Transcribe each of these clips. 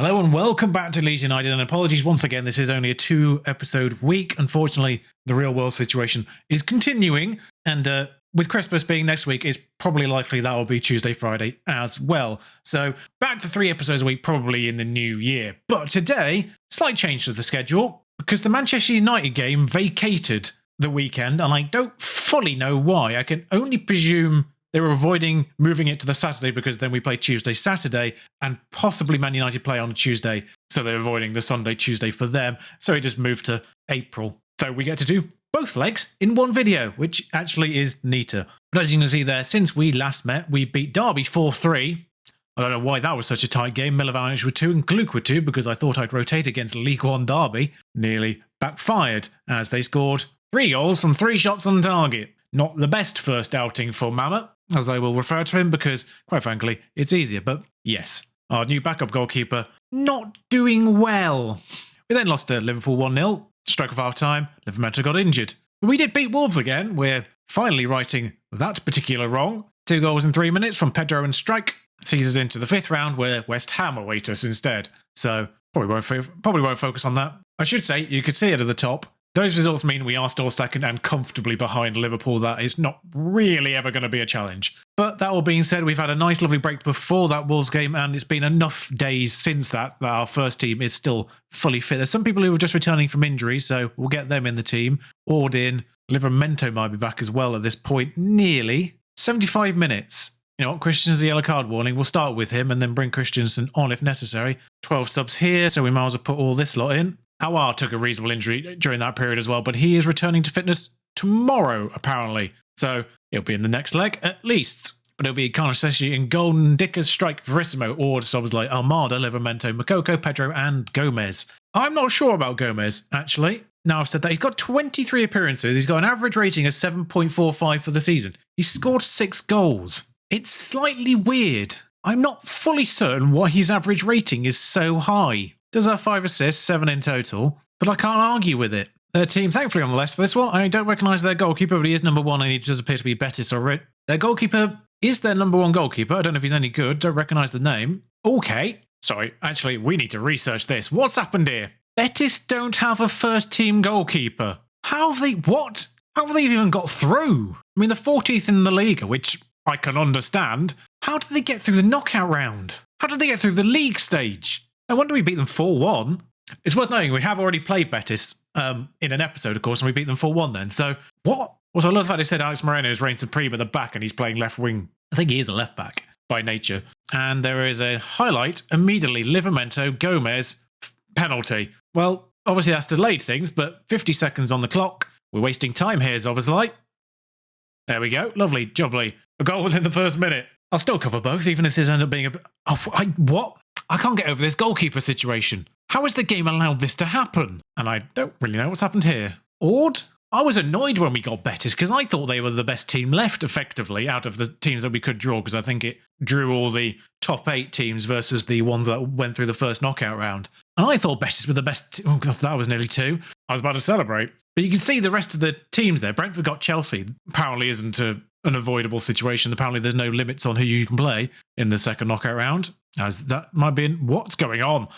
Hello and welcome back to Leeds United, and apologies once again, this is only a 2-episode week. Unfortunately, the real world situation is continuing, and with Christmas being next week, it's probably likely that will be Tuesday, Friday as well. So back to 3 episodes a week, probably in the new year. But today, slight change to the schedule, because the Manchester United game vacated the weekend, and I don't fully know why. I can only presume they were avoiding moving it to the Saturday because then we play Tuesday, Saturday, and possibly Man United play on a Tuesday. So they're avoiding the Sunday, Tuesday for them. So it just moved to April. So we get to do both legs in one video, which actually is neater. But as you can see there, since we last met, we beat Derby 4-3. I don't know why that was such a tight game. Milivojevic with 2 and Gluk with 2 because I thought I'd rotate against League One Derby. Nearly backfired as they scored 3 goals from 3 shots on target. Not the best first outing for Mama, as I will refer to him because, quite frankly, it's easier. But yes, our new backup goalkeeper not doing well. We then lost to Liverpool 1-0. Stroke of half time, Livramento got injured. But we did beat Wolves again. We're finally righting that particular wrong. 2 goals in 3 minutes from Pedro and Strike sees us into the 5th round where West Ham await us instead. So probably won't focus on that. I should say, you could see it at the top. Those results mean we are still second and comfortably behind Liverpool. That is not really ever going to be a challenge. But that all being said, we've had a nice lovely break before that Wolves game, and it's been enough days since that our first team is still fully fit. There's some people who are just returning from injuries, so we'll get them in the team. Ord in, Livramento might be back as well at this point. Nearly 75 minutes. You know what, Christensen's a yellow card warning. We'll start with him and then bring Christensen on if necessary. 12 subs here, so we might as well put all this lot in. Awar took a reasonable injury during that period as well, but he is returning to fitness tomorrow, apparently. So it'll be in the next leg, at least. But it'll be Carnacesi in goal, Dicker, Strike, Verissimo, or subs like Almada, Livramento, Makoko, Pedro, and Gomez. I'm not sure about Gomez, actually. Now I've said that, he's got 23 appearances. He's got an average rating of 7.45 for the season. He's scored 6 goals. It's slightly weird. I'm not fully certain why his average rating is so high. Does have 5 assists, 7 in total, but I can't argue with it. Their team, thankfully on the list for this one, I don't recognise their goalkeeper, but he is number 1 and he does appear to be Betis already. Their goalkeeper is their number 1 goalkeeper. I don't know if he's any good, don't recognise the name. Okay, sorry, actually, we need to research this. What's happened here? Betis don't have a first team goalkeeper. How have they, what? How have they even got through? I mean, the 14th in the Liga, which I can understand. How did they get through the knockout round? How did they get through the league stage? No wonder we beat them 4-1. It's worth noting we have already played Betis in an episode, of course, and we beat them 4-1 then. So, what? Also, I love the fact they said Alex Moreno is reigning supreme at the back and he's playing left wing. I think he is a left back by nature. And there is a highlight immediately. Livramento, Gomez, penalty. Well, obviously that's delayed things, but 50 seconds on the clock. We're wasting time here, obviously. There we go. Lovely, jubbly. A goal within the first minute. I'll still cover both, even if this ends up being a... Oh, what? I can't get over this goalkeeper situation. How has the game allowed this to happen? And I don't really know what's happened here. Ord? I was annoyed when we got Betis because I thought they were the best team left, effectively, out of the teams that we could draw, because I think it drew all the top 8 teams versus the ones that went through the first knockout round. And I thought Betis were the best... Oh, God, that was nearly 2. I was about to celebrate. But you can see the rest of the teams there. Brentford got Chelsea. Apparently isn't an avoidable situation. Apparently there's no limits on who you can play in the second knockout round, as that might be in... What's going on?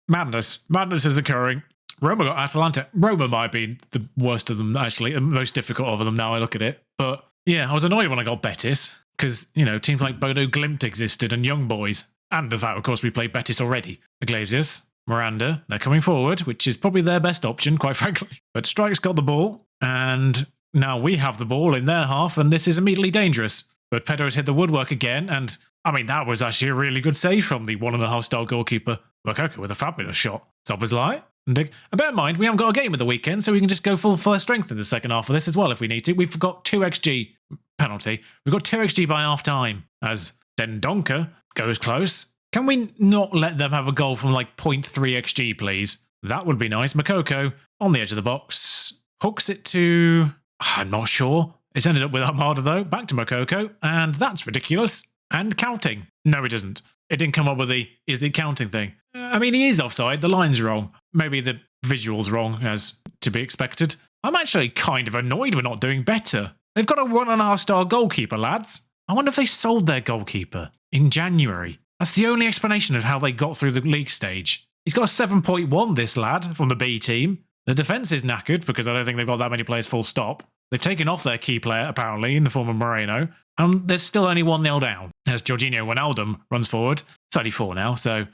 Madness. Madness is occurring. Roma got Atalanta. Roma might be the worst of them, actually, and most difficult of them now I look at it. But yeah, I was annoyed when I got Betis, because, you know, teams like Bodo Glimt existed and Young Boys. And the fact, of course, we played Betis already. Iglesias, Miranda, they're coming forward, which is probably their best option, quite frankly. But Strike's got the ball, and now we have the ball in their half, and this is immediately dangerous. But Pedro's hit the woodwork again, and, I mean, that was actually a really good save from the 1.5-star goalkeeper. Makoko with a fabulous shot. Szoboszlai. And bear in mind, we haven't got a game of the weekend, so we can just go full first strength in the second half of this as well if we need to. We've got 2xG penalty. We've got 2xG by half time as Dendoncker goes close. Can we not let them have a goal from like 0.3 xG, please? That would be nice. Makoko on the edge of the box. Hooks it to... I'm not sure. It's ended up with Armada though. Back to Makoko. And that's ridiculous. And counting. No, it isn't. It didn't come up with the counting thing. I mean, he is offside. The line's wrong. Maybe the visual's wrong, as to be expected. I'm actually kind of annoyed we're not doing better. They've got a 1.5-star goalkeeper, lads. I wonder if they sold their goalkeeper in January. That's the only explanation of how they got through the league stage. He's got a 7.1, this lad, from the B team. The defence is knackered because I don't think they've got that many players full stop. They've taken off their key player, apparently, in the form of Moreno, and there's still only 1-0 down. As Jorginho Wijnaldum runs forward, 34 now, so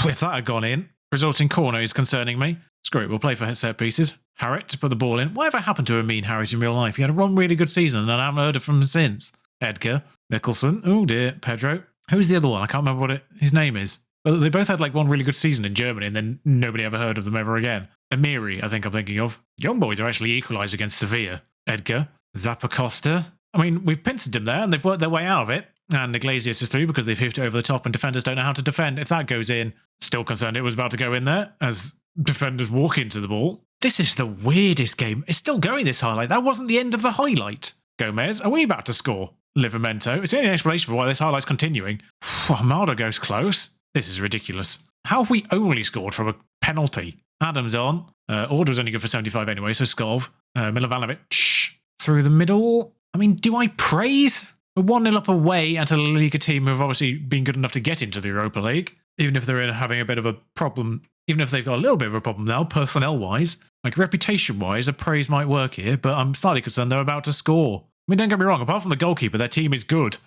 if that had gone in, resulting corner is concerning me. Screw it, we'll play for set pieces. Harriet to put the ball in. Whatever happened to Amin Harriet in real life? He had one really good season and I haven't heard from him since. Edgar, Nicholson, oh dear, Pedro. Who's the other one? I can't remember what his name is. But they both had like one really good season in Germany and then nobody ever heard of them ever again. Amiri, I think I'm thinking of. Young boys are actually equalised against Sevilla. Edgar, Zappacosta. I mean, we've pincered them there and they've worked their way out of it. And Iglesias is through because they've hoofed it over the top and defenders don't know how to defend. If that goes in, still concerned it was about to go in there as defenders walk into the ball. This is the weirdest game. It's still going, this highlight. That wasn't the end of the highlight. Gomez, are we about to score? Livramento. It's the only explanation for why this highlight's continuing. Marder goes close. This is ridiculous. How have we only scored from a penalty? Adams on. Order was only good for 75 anyway, so Skov. Milovanovic through the middle. I mean, do I praise? We're 1-0 up away at a La Liga team who have obviously been good enough to get into the Europa League, even if they're having a bit of a problem, even if they've got a little bit of a problem now, personnel-wise. Like, reputation-wise, a praise might work here, but I'm slightly concerned they're about to score. I mean, don't get me wrong, apart from the goalkeeper, their team is good.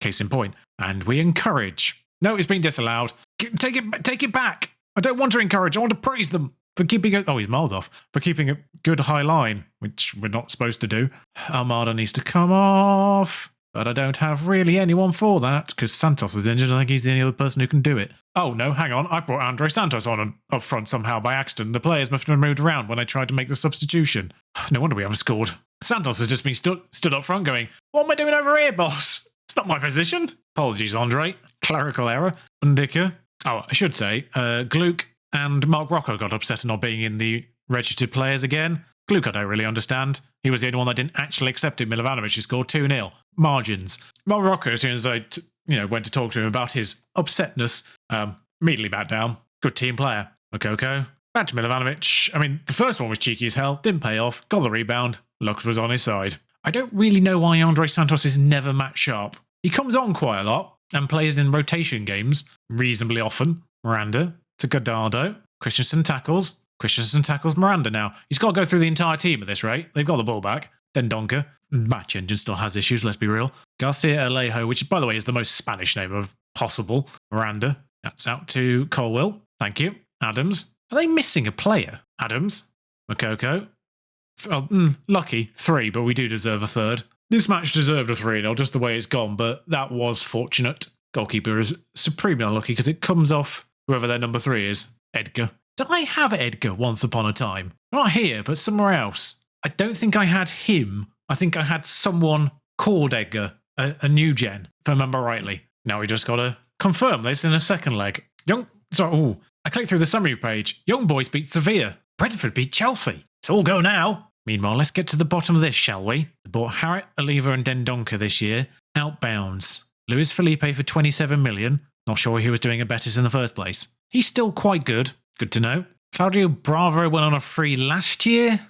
Case in point. And we encourage. No, it's been disallowed. Take it back. I don't want to encourage, I want to praise them for keeping a... Oh, he's miles off. For keeping a good high line, which we're not supposed to do. Almada needs to come off. But I don't have really anyone for that, because Santos is injured. I think he's the only other person who can do it. Oh, no, hang on. I brought Andre Santos on up front somehow by accident. The players must have been moved around when I tried to make the substitution. No wonder we haven't scored. Santos has just been stood up front going, what am I doing over here, boss? It's not my position. Apologies, Andre. Clerical error. Undika. Oh, I should say, Gluck and Mark Rocco got upset at not being in the registered players again. Gluck I don't really understand. He was the only one that didn't actually accept it. Milovanovic, he scored 2-0. Margins. Mark Rocco, as soon as I went to talk to him about his upsetness, immediately backed down. Good team player. Makoko. Back to Milovanovic. I mean, the first one was cheeky as hell. Didn't pay off. Got the rebound. Luck was on his side. I don't really know why Andre Santos is never match sharp. He comes on quite a lot and plays in rotation games reasonably often. Miranda to Godardo. Christensen tackles. Christensen tackles Miranda now. He's got to go through the entire team at this rate. They've got the ball back. Then Donker. Match engine still has issues, let's be real. Garcia Alejo, which by the way is the most Spanish name of possible. Miranda. That's out to Colwell. Thank you. Adams. Are they missing a player? Adams. Makoko. Lucky. 3, but we do deserve a third. This match deserved a 3-0, just the way it's gone, but that was fortunate. Goalkeeper is supremely unlucky because it comes off whoever their number 3 is. Edgar. Did I have Edgar once upon a time? Not here, but somewhere else. I don't think I had him. I think I had someone called Edgar, a new gen, if I remember rightly. Now we just got to confirm this in a second leg. I clicked through the summary page. Young boys beat Sevilla. Brentford beat Chelsea. It's all go now. Meanwhile, let's get to the bottom of this, shall we? They bought Harriet, Oliva and Dendoncker this year. Outbounds. Luis Felipe for 27 million. Not sure he was doing at Betis in the first place. He's still quite good. Good to know. Claudio Bravo went on a free last year.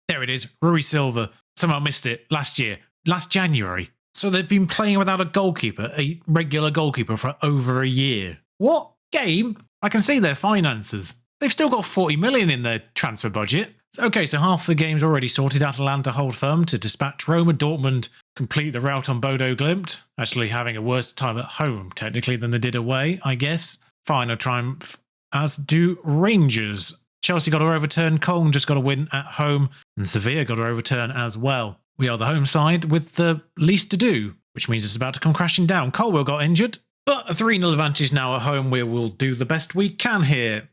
There it is. Rui Silva. Somehow missed it. Last year. Last January. So they've been playing without a goalkeeper, a regular goalkeeper, for over a year. What game? I can see their finances. They've still got 40 million in their transfer budget. Okay, so half the game's already sorted. Atalanta hold firm to dispatch Roma. Dortmund complete the rout on Bodo Glimt. Actually having a worse time at home, technically, than they did away, I guess. Final triumph, as do Rangers. Chelsea got to overturn. Cologne just got to win at home. And Sevilla got to overturn as well. We are the home side with the least to do, which means it's about to come crashing down. Colwell got injured, but a 3-0 advantage now at home. We will do the best we can here.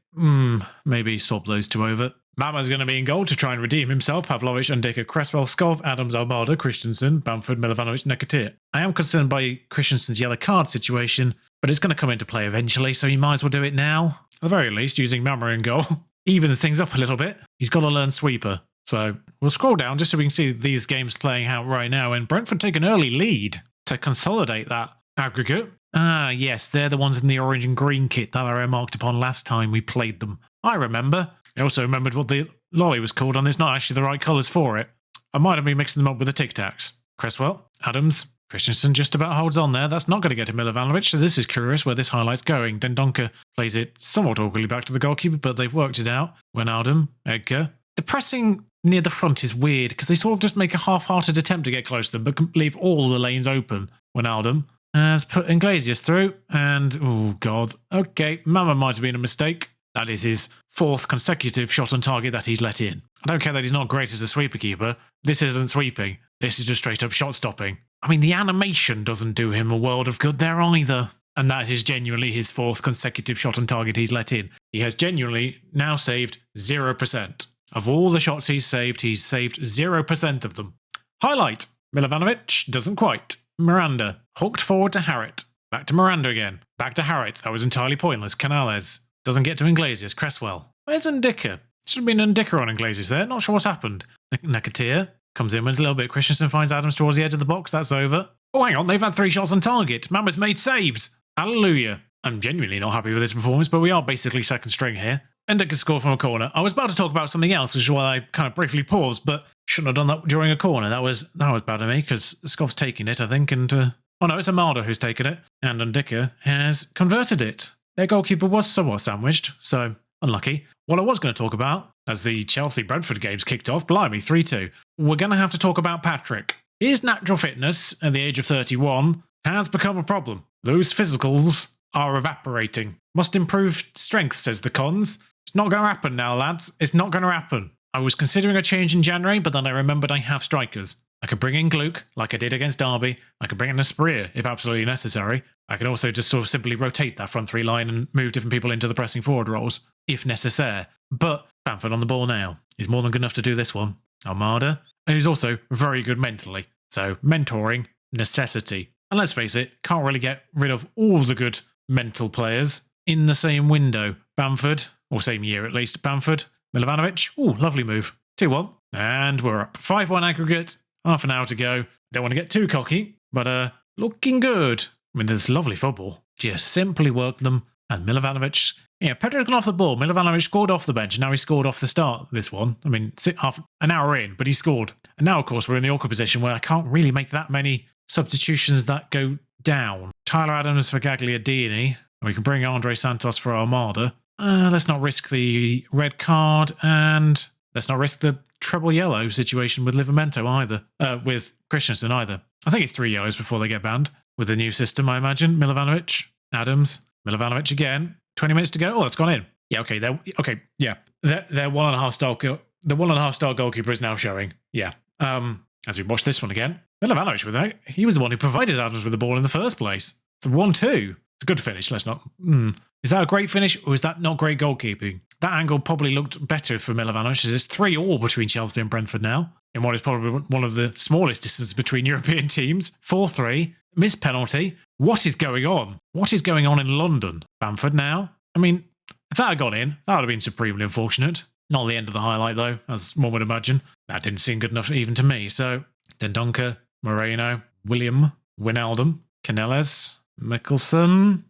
Maybe swap those two over. Mama's going to be in goal to try and redeem himself. Pavlovic, Undika, Cresswell, Skov, Adams, Almada, Christensen, Bamford, Milovanovic, Nekatir. I am concerned by Christensen's yellow card situation, but it's going to come into play eventually, so he might as well do it now. At the very least, using Mama in goal evens things up a little bit. He's got to learn sweeper. So we'll scroll down just so we can see these games playing out right now. And Brentford take an early lead to consolidate that aggregate. Ah, yes, they're the ones in the orange and green kit that I remarked upon last time we played them. I remember. I also remembered what the lolly was called, and it's not actually the right colours for it. I might have been mixing them up with the Tic Tacs. Cresswell, Adams, Christensen just about holds on there. That's not going to get to Milovanovic, so this is curious where this highlight's going. Dendoncker plays it somewhat awkwardly back to the goalkeeper, but they've worked it out. Wijnaldum, Edgar. The pressing near the front is weird because they sort of just make a half-hearted attempt to get close to them, but leave all the lanes open. Wijnaldum has put Iglesias through, and oh god. Okay, Mama might have been a mistake. That is his 4th consecutive shot on target that he's let in. I don't care that he's not great as a sweeper keeper. This isn't sweeping. This is just straight up shot stopping. I mean, the animation doesn't do him a world of good there either. And that is genuinely his 4th consecutive shot on target he's let in. He has genuinely now saved 0%. Of all the shots he's saved 0% of them. Highlight. Milovanovic doesn't quite. Miranda hooked forward to Harriet. Back to Miranda again. Back to Harriet. That was entirely pointless. Canales doesn't get to Iglesias. Cresswell. Where's Ndicka? Should have been Ndicka on Iglesias there. Not sure what's happened. Nakatir comes in with a little bit. Christensen finds Adams towards the edge of the box. That's over. Oh, hang on. They've had 3 shots on target. Mama's made saves. Hallelujah. I'm genuinely not happy with this performance, but we are basically second string here. Ndicka scored from a corner. I was about to talk about something else, which is why I kind of briefly paused, but shouldn't have done that during a corner. That was bad of me, because Scoff's taking it, I think, and... oh no, it's Amada who's taken it, and Ndicka has converted it. Their goalkeeper was somewhat sandwiched, so unlucky. What I was going to talk about, as the Chelsea-Brentford games kicked off, blimey, 3-2, we're going to have to talk about Patrick. His natural fitness, at the age of 31, has become a problem. Those physicals are evaporating. Must improve strength, says the cons. It's not going to happen now, lads. It's not going to happen. I was considering a change in January, but then I remembered I have strikers. I could bring in Gluck, like I did against Derby. I could bring in a Spria, if absolutely necessary. I could also just sort of simply rotate that front 3 line and move different people into the pressing forward roles, if necessary. But Bamford on the ball now. He's more than good enough to do this one. Almada, who's also very good mentally. So, mentoring, necessity. And let's face it, can't really get rid of all the good mental players in the same window. Bamford, or same year at least, Bamford, Milovanovic. Ooh, lovely move. 2-1. And we're up. 5-1 aggregate. Half an hour to go. Don't want to get too cocky, but looking good. I mean, there's lovely football. Just simply work them. And Milovanovic, yeah, Pedro's gone off the ball. Milovanovic scored off the bench, and now he scored off the start of this one. I mean, half an hour in, but he scored. And now, of course, we're in the awkward position where I can't really make that many substitutions that go down. Tyler Adams for Gagliardini. We can bring Andre Santos for Armada. Let's not risk the red card, and let's not risk the treble yellow situation with Livramento either. With Christensen either. I think it's 3 yellows before they get banned with the new system, I imagine. Milovanovic, Adams, Milovanovic again. 20 minutes to go. Oh, it's gone in. Yeah, okay. Their 1.5 star. The 1.5 star goalkeeper is now showing. Yeah. As we watch this one again, Milovanovic with it. He was the one who provided Adams with the ball in the first place. It's a 1-2. It's a good finish. Let's not. Is that a great finish, or is that not great goalkeeping? That angle probably looked better for Milovanovic, as it's 3-3 between Chelsea and Brentford now, in what is probably one of the smallest distances between European teams. 4-3. Missed penalty. What is going on? What is going on in London? Bamford now? I mean, if that had gone in, that would have been supremely unfortunate. Not the end of the highlight, though, as one would imagine. That didn't seem good enough even to me. So, Dendoncker, Moreno, William, Wijnaldum, Canelles, Mickelson.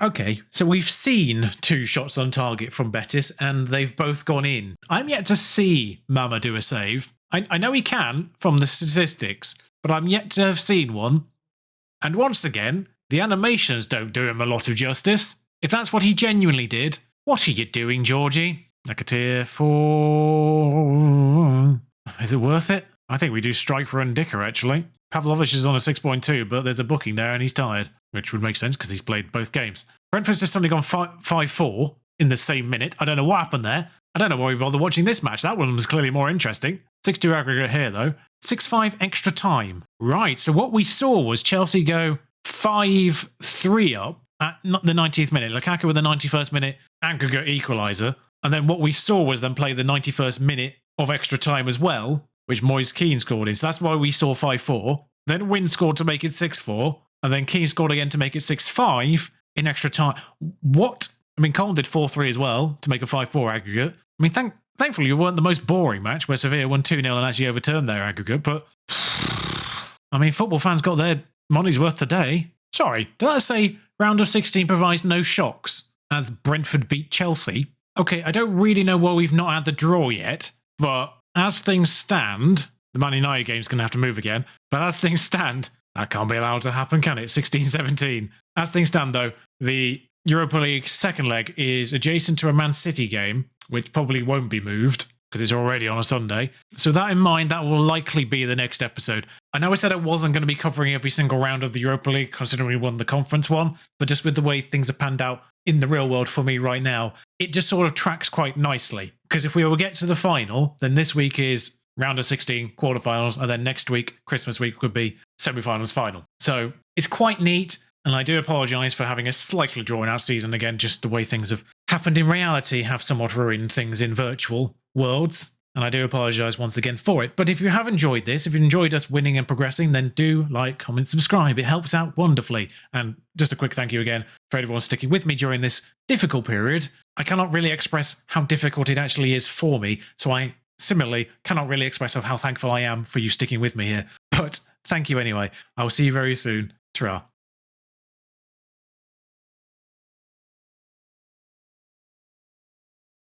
Okay, so we've seen 2 shots on target from Betis, and they've both gone in. I'm yet to see Mama do a save. I know he can from the statistics, but I'm yet to have seen one. And once again, the animations don't do him a lot of justice. If that's what he genuinely did, what are you doing, Georgie? Nakatir for... Is it worth it? I think we do strike for Ndicka, actually. Pavlovich is on a 6.2, but there's a booking there and he's tired, which would make sense because he's played both games. Brentford's just suddenly gone 5-4 in the same minute. I don't know what happened there. I don't know why we bother watching this match. That one was clearly more interesting. 6-2 aggregate here, though. 6-5 extra time. Right, so what we saw was Chelsea go 5-3 up at the 90th minute. Lukaku with the 91st minute aggregate equaliser. And then what we saw was them play the 91st minute of extra time as well, which Moise Keane scored in. So that's why we saw 5-4. Then Wynn scored to make it 6-4. And then Keane scored again to make it 6-5 in extra time. What? I mean, Colin did 4-3 as well to make a 5-4 aggregate. I mean, thankfully, it weren't the most boring match where Sevilla won 2-0 and actually overturned their aggregate. But, I mean, football fans got their money's worth today. Sorry, did I say round of 16 provides no shocks as Brentford beat Chelsea? Okay, I don't really know why we've not had the draw yet, but as things stand, the Man United game's going to have to move again. But as things stand, that can't be allowed to happen, can it? 16-17. As things stand, though, the Europa League second leg is adjacent to a Man City game, which probably won't be moved because it's already on a Sunday. So that in mind, that will likely be the next episode. I know I said I wasn't going to be covering every single round of the Europa League, considering we won the conference one, but just with the way things have panned out in the real world for me right now, it just sort of tracks quite nicely. Because if we were to get to the final, then this week is round of 16 quarterfinals, and then next week, Christmas week, could be semi-finals final. So it's quite neat. And I do apologise for having a slightly drawn-out season again, just the way things have happened in reality have somewhat ruined things in virtual worlds. And I do apologise once again for it. But if you have enjoyed this, if you enjoyed us winning and progressing, then do like, comment, subscribe. It helps out wonderfully. And just a quick thank you again for everyone sticking with me during this difficult period. I cannot really express how difficult it actually is for me. So I similarly cannot really express how thankful I am for you sticking with me here. But thank you anyway. I will see you very soon. Ta-ra.